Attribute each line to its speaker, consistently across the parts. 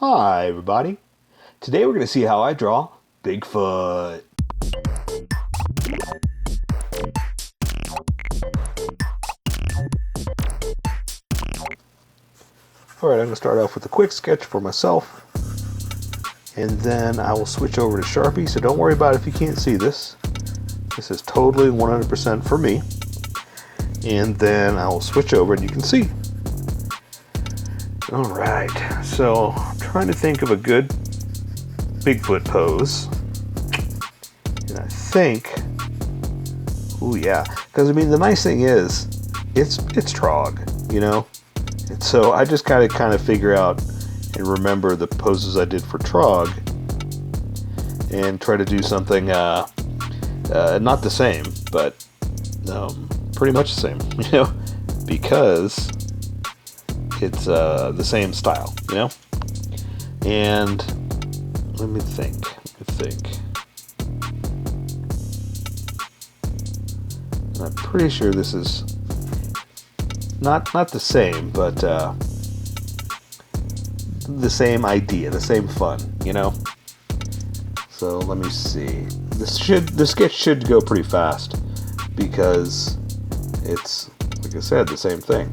Speaker 1: Hi everybody. Today we're going to see how I draw Bigfoot. Alright, I'm going to start off with a quick sketch for myself. And then I will switch over to Sharpie, so don't worry about it if you can't see this. This is totally 100% for me. And then I will switch over and you can see. Alright, so I'm trying to think of a good Bigfoot pose. And I think, ooh yeah, because I mean the nice thing is, it's Trog, you know? And so I just kind of figure out and remember the poses I did for Trog and try to do something, not the same, but pretty much the same, you know? Because it's the same style, you know? And let me think. I'm pretty sure this is not the same, but the same idea, the same fun, you know? So let me see. This sketch should go pretty fast because it's, like I said, the same thing.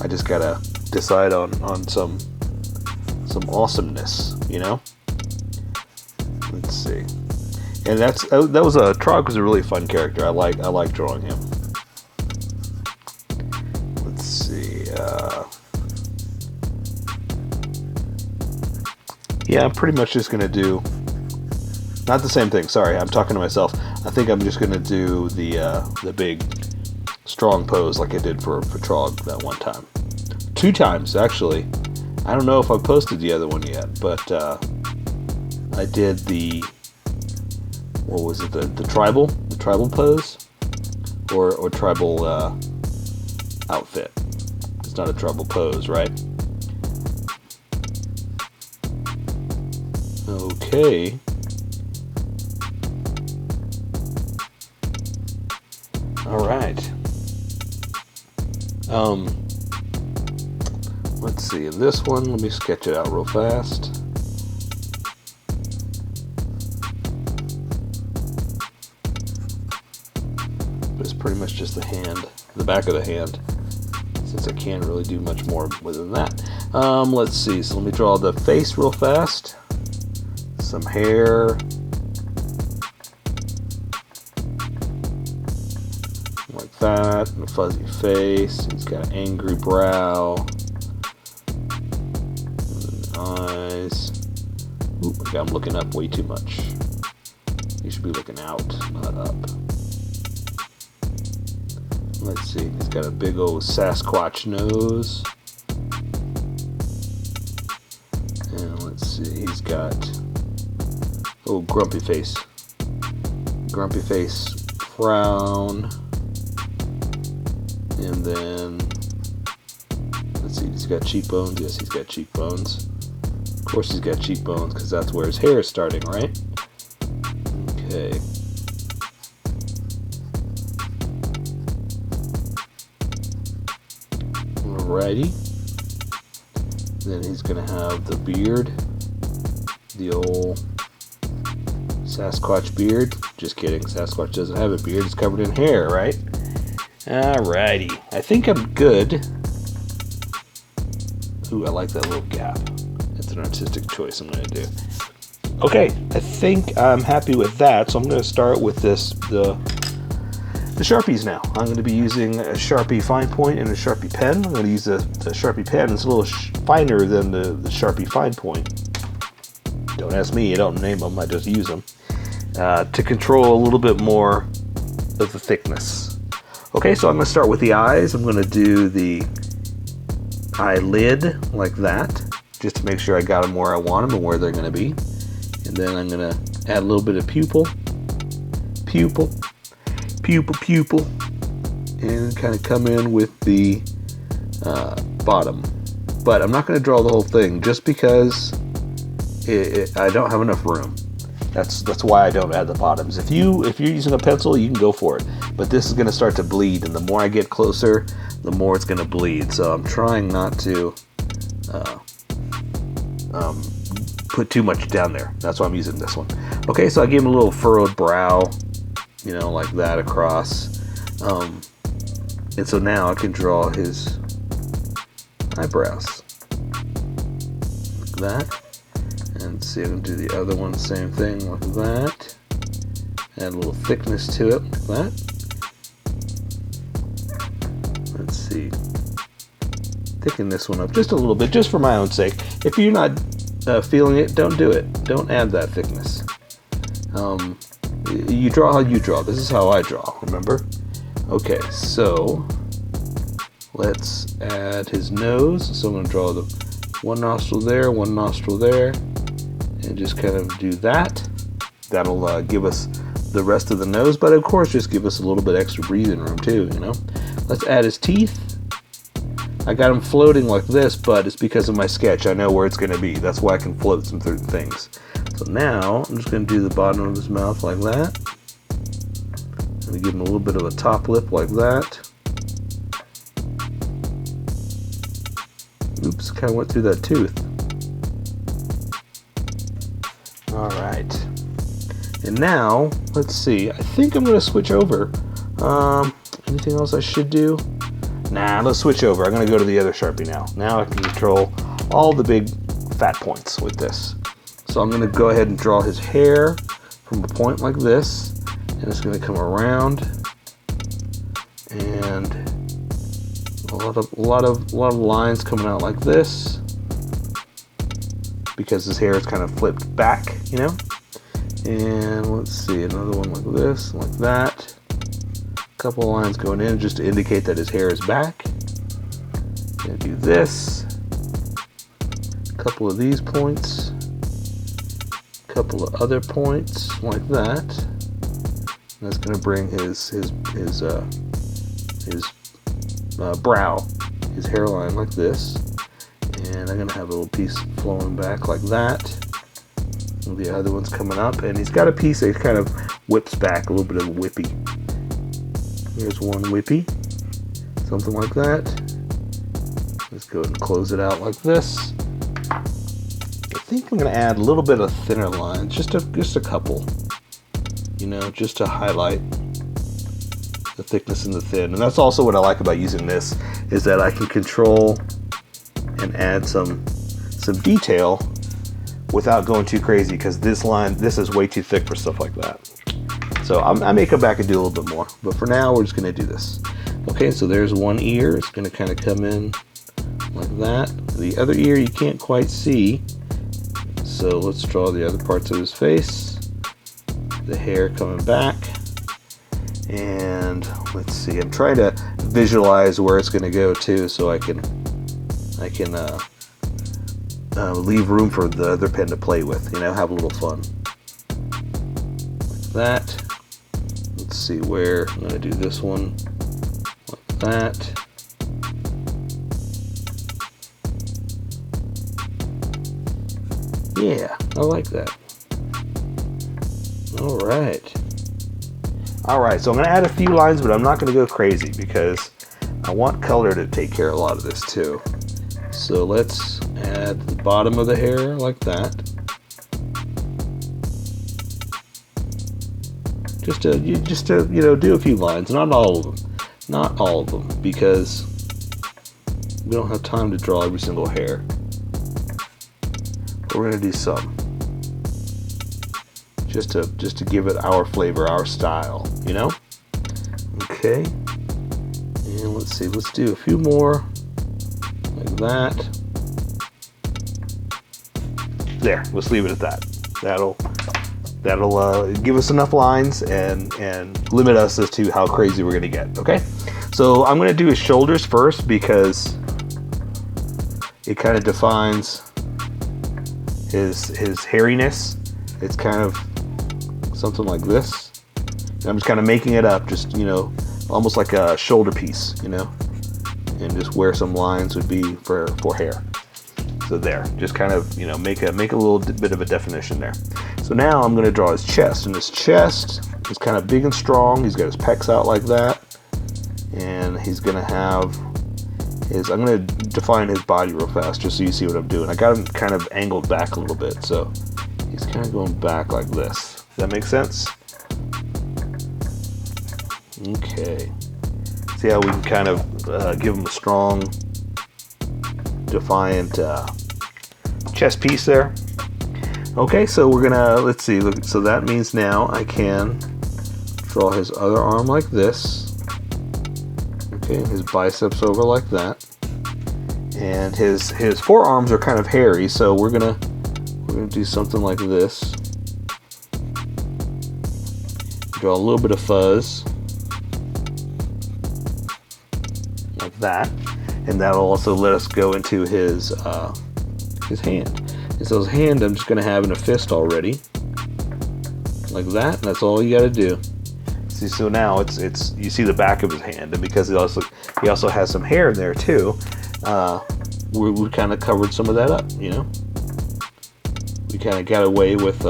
Speaker 1: I just gotta decide on some awesomeness, you know? Let's see. And that was Trog was a really fun character. I like drawing him. Let's see. Yeah, I'm pretty much just gonna do not the same thing. Sorry, I'm talking to myself. I think I'm just gonna do the big strong pose like I did for Trog that one time. 2 times actually. I don't know if I posted the other one yet, but I did the, what was it, the tribal pose or tribal outfit. It's not a tribal pose, right? Okay. All right. Let's see, in this one, let me sketch it out real fast. But it's pretty much just the hand, the back of the hand, since I can't really do much more than that. Let's see, so let me draw the face real fast. Some hair. Like that, and a fuzzy face. He's got an angry brow. Eyes. Ooh, I'm looking up way too much. You should be looking out, not up. Let's see, he's got a big old Sasquatch nose. And let's see, he's got, oh, grumpy face. Grumpy face, frown. And then, let's see, he's got cheekbones. Yes, he's got cheekbones. Of course he's got cheekbones because that's where his hair is starting, right? Okay. Alrighty. Then he's gonna have the beard. The old Sasquatch beard. Just kidding, Sasquatch doesn't have a beard, it's covered in hair, right? Alrighty. I think I'm good. Ooh, I like that little gap. That's an artistic choice I'm going to do. Okay, I think I'm happy with that, so I'm going to start with the Sharpies now. I'm going to be using a Sharpie fine point and a Sharpie pen. I'm going to use the Sharpie pen. It's a little finer than the Sharpie fine point. Don't ask me, I don't name them, I just use them. To control a little bit more of the thickness. Okay, so I'm going to start with the eyes. I'm going to do the eyelid like that, just to make sure I got them where I want them and where they're going to be. And then I'm going to add a little bit of pupil, and kind of come in with the bottom. But I'm not going to draw the whole thing just because I don't have enough room. That's why I don't add the bottoms. If you're using a pencil, you can go for it. But this is going to start to bleed, and the more I get closer, the more it's going to bleed. So I'm trying not to put too much down there. That's why I'm using this one. Okay, so I gave him a little furrowed brow, you know, like that across. And so now I can draw his eyebrows like that. And see, I'm going to do the other one, same thing like that. Add a little thickness to it like that. Let's see. Thicken this one up just a little bit, just for my own sake. If you're not feeling it, don't do it. Don't add that thickness. You draw how you draw. This is how I draw, remember? Okay, so let's add his nose. So I'm going to draw the one nostril there, and just kind of do that. That'll give us the rest of the nose, but of course just give us a little bit extra breathing room too, you know. Let's add his teeth. I got him floating like this, but it's because of my sketch. I know where it's going to be. That's why I can float some certain things. So now I'm just going to do the bottom of his mouth like that. I'm going to give him a little bit of a top lip like that. Oops, kind of went through that tooth. All right. And now, let's see. I think I'm going to switch over. Anything else I should do? Nah, let's switch over. I'm going to go to the other Sharpie now. Now I can control all the big fat points with this. So I'm going to go ahead and draw his hair from a point like this. And it's going to come around. And a lot of lines coming out like this. Because his hair is kind of flipped back, you know. And let's see, another one like this, like that. Couple of lines going in just to indicate that his hair is back. Gonna do this. Couple of these points. Couple of other points like that. And that's gonna bring his brow, his hairline like this. And I'm gonna have a little piece flowing back like that. And the other one's coming up, and he's got a piece that kind of whips back, a little bit of a whippy. Here's one whippy, something like that. Let's go ahead and close it out like this. I think I'm going to add a little bit of thinner lines, just a couple, you know, just to highlight the thickness and the thin. And that's also what I like about using this, is that I can control and add some detail without going too crazy, because this is way too thick for stuff like that. So I may come back and do a little bit more, but for now we're just going to do this. Okay, so there's one ear. It's going to kind of come in like that. The other ear you can't quite see, so let's draw the other parts of his face. The hair coming back, and let's see. I'm trying to visualize where it's going to go too, so I can leave room for the other pen to play with. You know, have a little fun like that. Let's see where I'm going to do this one like that. Yeah, I like that. All right, so I'm going to add a few lines, but I'm not going to go crazy because I want color to take care of a lot of this too. So let's add the bottom of the hair like that. Just to you know, do a few lines, not all of them, because we don't have time to draw every single hair. But we're gonna do some, just to give it our flavor, our style, you know. Okay, and let's see, let's do a few more like that. There, let's leave it at that. That'll give us enough lines and limit us as to how crazy we're gonna get. Okay, so I'm gonna do his shoulders first because it kind of defines his hairiness. It's kind of something like this. And I'm just kind of making it up, just, you know, almost like a shoulder piece, you know, and just where some lines would be for hair. So there, just kind of, you know, make a little bit of a definition there. So now I'm going to draw his chest, and his chest is kind of big and strong. He's got his pecs out like that, and he's going to have is I'm going to define his body real fast just so you see what I'm doing. I got him kind of angled back a little bit, so he's kind of going back like this. Does that make sense? Okay. See how we can kind of give him a strong, defiant chest piece there? Okay, so we're gonna, let's see, look, so that means now I can draw his other arm like this. Okay, his biceps over like that. And his forearms are kind of hairy, so we're gonna do something like this. Draw a little bit of fuzz. Like that. And that'll also let us go into his hand. And so his hand I'm just gonna have in a fist already. Like that, and that's all you gotta do. See, so now it's you see the back of his hand, and because he also has some hair in there too, we kind of covered some of that up, you know. We kind of got away with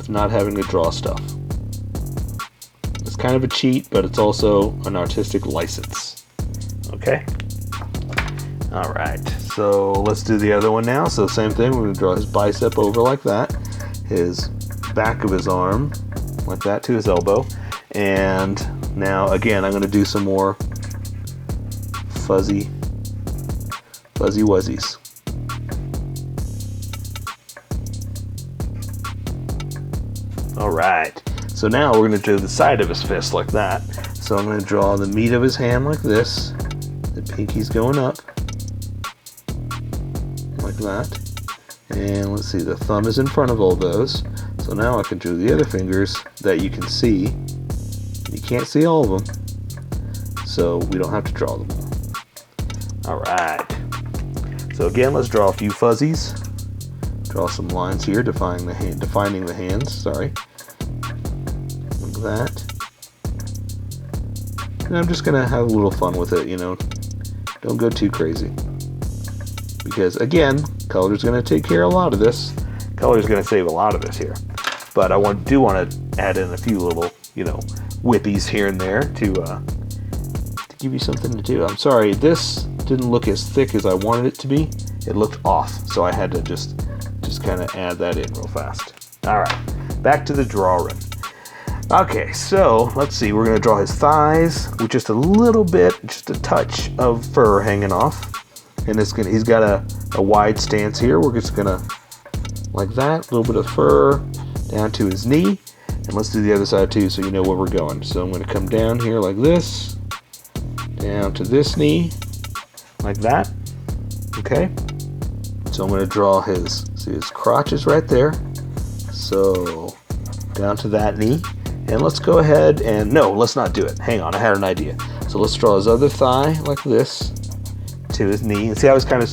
Speaker 1: not having to draw stuff. It's kind of a cheat, but it's also an artistic license. Okay. All right. So let's do the other one now. So same thing. We're going to draw his bicep over like that, his back of his arm like that to his elbow, and now again I'm going to do some more fuzzy wuzzies. All right. So now we're going to do the side of his fist like that. So I'm going to draw the meat of his hand like this. The pinky's going up like that. And let's see, the thumb is in front of all those. So now I can do the other fingers that you can see. You can't see all of them, so we don't have to draw them all. All right. So again, let's draw a few fuzzies. Draw some lines here, defining the hands. Sorry. Like that. And I'm just gonna have a little fun with it, you know. Don't go too crazy. Because again, color's gonna take care of a lot of this. Color's gonna save a lot of this here. But I do want to add in a few little, you know, whippies here and there to give you something to do. I'm sorry, this didn't look as thick as I wanted it to be. It looked off, so I had to just kind of add that in real fast. All right, back to the drawing. Okay, so let's see. We're gonna draw his thighs with just a little bit, just a touch of fur hanging off, and he's got a wide stance here. We're just gonna like that, a little bit of fur down to his knee, and let's do the other side too, so you know where we're going. So I'm gonna come down here like this, down to this knee, like that. Okay. So I'm going to draw his crotch is right there. So down to that knee. And let's go ahead and, no, let's not do it. Hang on, I had an idea. So let's draw his other thigh like this to his knee. And see how he's kind of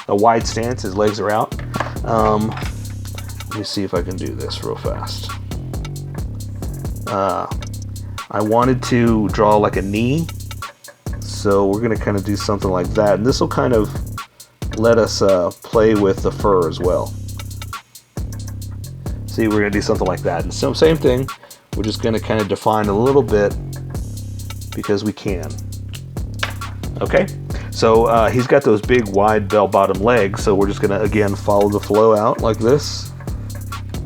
Speaker 1: a wide stance, his legs are out. Let me see if I can do this real fast. I wanted to draw like a knee. So we're going to kind of do something like that. And this will kind of let us play with the fur as well. See, we're going to do something like that. And so same thing, we're just going to kind of define a little bit because we can. Okay, so he's got those big wide bell-bottom legs, so we're just going to again follow the flow out like this.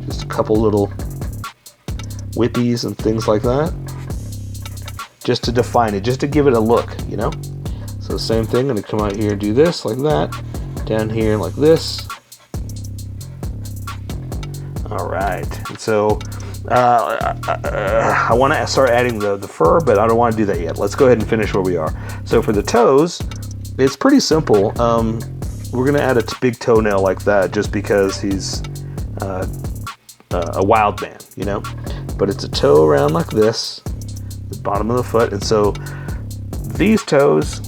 Speaker 1: Just a couple little whippies and things like that. Just to define it, just to give it a look, you know? So same thing, I'm going to come out here and do this like that. Down here like this. All right, and so I want to start adding the fur, but I don't want to do that yet. Let's go ahead and finish where we are. So for the toes, it's pretty simple. We're going to add a big toenail like that just because he's a wild man, you know? But it's a toe around like this, the bottom of the foot, and so these toes,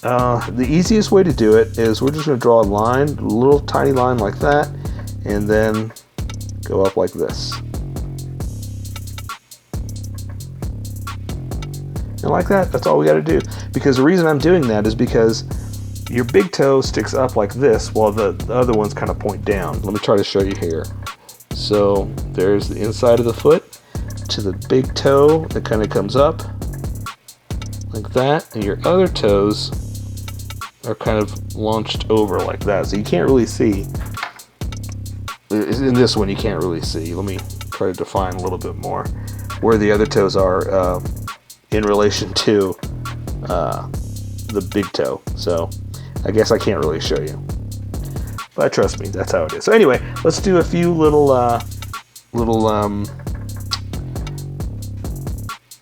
Speaker 1: the easiest way to do it is we're just going to draw a line, a little tiny line like that, and then go up like this. And like that, that's all we got to do. Because the reason I'm doing that is because your big toe sticks up like this while the other ones kind of point down. Let me try to show you here. So there's the inside of the foot to the big toe that kind of comes up like that, and your other toes are kind of launched over like that, so you can't really see. In this one you can't really see. Let me try to define a little bit more where the other toes are in relation to the big toe. So I guess I can't really show you, but trust me, that's how it is. So anyway, let's do a few little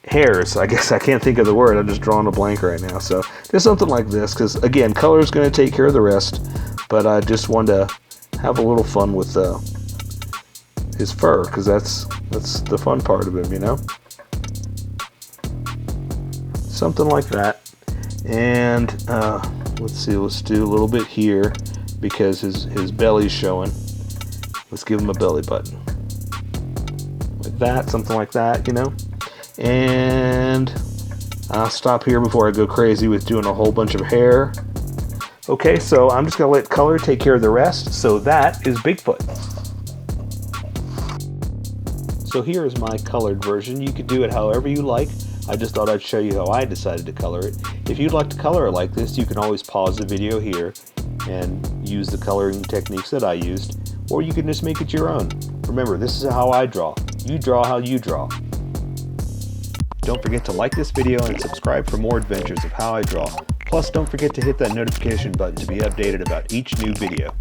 Speaker 1: hairs. I guess I can't think of the word. I'm just drawing a blank right now. So just something like this, because again, color is going to take care of the rest, but I just wanted to have a little fun with his fur, because that's the fun part of him, you know. Something like that. And let's see, let's do a little bit here because his belly's showing. Let's give him a belly button like that, something like that, you know. And I'll stop here before I go crazy with doing a whole bunch of hair. Okay, so I'm just gonna let color take care of the rest. So that is Bigfoot. So here is my colored version. You could do it however you like. I just thought I'd show you how I decided to color it. If you'd like to color it like this, you can always pause the video here and use the coloring techniques that I used, or you can just make it your own. Remember, this is how I draw. You draw how you draw. Don't forget to like this video and subscribe for more adventures of how I draw. Plus, don't forget to hit that notification button to be updated about each new video.